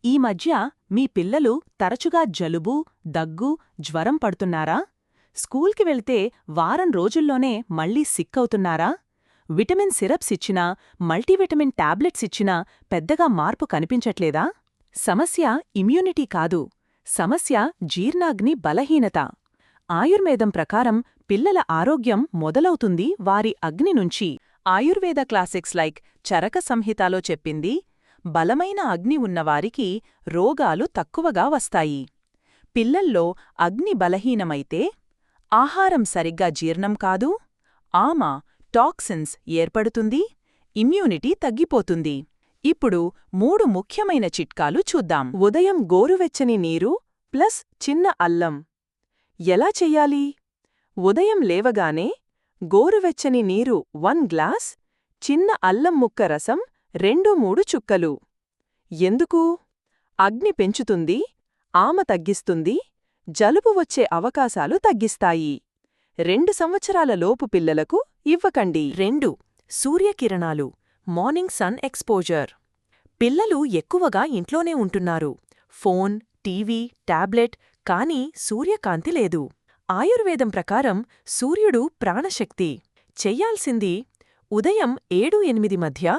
ఈ మధ్య మీ పిల్లలు తరచుగా జలుబు, దగ్గు, జ్వరం పడుతున్నారా? స్కూల్కి వెళ్తే వారం రోజుల్లోనే మళ్ళీ సిక్కవుతున్నారా? విటమిన్ సిరప్స్ ఇచ్చినా, మల్టీవిటమిన్ టాబ్లెట్స్ ఇచ్చినా పెద్దగా మార్పు కనిపించట్లేదా? సమస్య ఇమ్యూనిటీ కాదు. సమస్య జీర్ణాగ్ని బలహీనత. ఆయుర్వేదం ప్రకారం పిల్లల ఆరోగ్యం మొదలవుతుంది వారి అగ్ని నుంచి. ఆయుర్వేద క్లాసిక్స్ లైక్ చరక సంహితాలో చెప్పింది, బలమైన అగ్ని ఉన్నవారికి రోగాలు తక్కువగా వస్తాయి. పిల్లల్లో అగ్ని బలహీనమైతే ఆహారం సరిగ్గా జీర్ణం కాదు, ఆమా టాక్సిన్స్ ఏర్పడుతుంది, ఇమ్యూనిటీ తగ్గిపోతుంది. ఇప్పుడు 3 ముఖ్యమైన చిట్కాలు చూద్దాం. ఉదయం గోరువెచ్చని నీరు ప్లస్ చిన్న అల్లం. ఎలా చెయ్యాలి? ఉదయం లేవగానే గోరువెచ్చని నీరు 1 గ్లాస్, చిన్న అల్లం ముక్క రసం 2-3 చుక్కలు. ఎందుకు? అగ్ని పెంచుతుంది, ఆమ తగ్గిస్తుంది, జలుబు వచ్చే అవకాశాలు తగ్గిస్తాయి. 2 సంవత్సరాల లోపు పిల్లలకు ఇవ్వకండి. 2. సూర్యకిరణాలు, మార్నింగ్ సన్ ఎక్స్పోజర్. పిల్లలు ఎక్కువగా ఇంట్లోనే ఉంటున్నారు. ఫోన్, టీవీ, టాబ్లెట్, కానీ సూర్యకాంతి లేదు. ఆయుర్వేదం ప్రకారం సూర్యుడు ప్రాణశక్తి. చెయ్యాల్సింది ఉదయం 7-8 మధ్య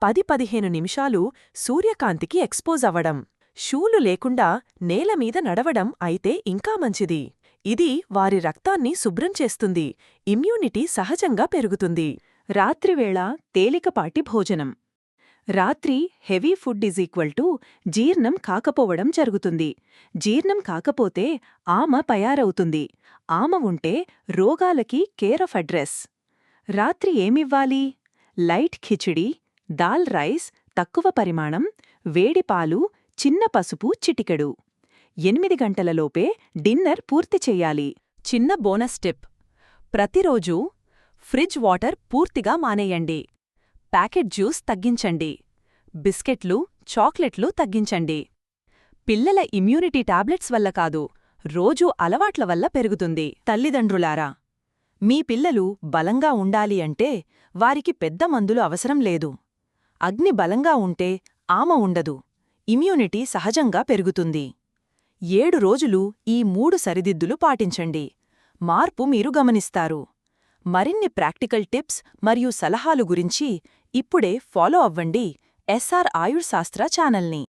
10-15 నిమిషాలు సూర్యకాంతికి ఎక్స్పోజ్ అవ్వడం. షూలు లేకుండా నేలమీద నడవడం అయితే ఇంకా మంచిది. ఇది వారి రక్తాన్ని శుభ్రం చేస్తుంది, ఇమ్యూనిటీ సహజంగా పెరుగుతుంది. రాత్రివేళ తేలికపాటి భోజనం. రాత్రి హెవీ ఫుడ్ జీర్ణం కాకపోవడం జరుగుతుంది. జీర్ణం కాకపోతే ఆమ తయారవుతుంది. ఆమ ఉంటే రోగాలకి కేర్ ఆఫ్ అడ్రెస్. రాత్రి ఏమివ్వాలి? లైట్ ఖిచిడి, దాల్ రైస్ తక్కువ పరిమాణం, వేడి పాలు, చిన్న పసుపు చిటికెడు. 8 గంటలలోపే డిన్నర్ పూర్తి చెయ్యాలి. చిన్న బోనస్ టిప్: ప్రతిరోజూ ఫ్రిడ్జ్ వాటర్ పూర్తిగా మానేయండి. ప్యాకెట్ జ్యూస్ తగ్గించండి. బిస్కెట్లు, చాక్లెట్లు తగ్గించండి. పిల్లల ఇమ్యూనిటీ టాబ్లెట్స్ వల్ల కాదు, రోజూ అలవాట్ల వల్ల పెరుగుతుంది. తల్లిదండ్రులారా, మీ పిల్లలు బలంగా ఉండాలి అంటే వారికి పెద్ద మందులు అవసరం లేదు. అగ్ని బలంగా ఉంటే ఆమ ఉండదు, ఇమ్యూనిటీ సహజంగా పెరుగుతుంది. 7 రోజులు ఈ 3 సరిదిద్దులు పాటించండి. మార్పు మీరు గమనిస్తారు. మరిన్ని ప్రాక్టికల్ టిప్స్ మరియు సలహాలు గురించి ఇప్పుడే ఫాలో అవ్వండి SR ఆయుర్శాస్త్ర ఛానల్ని.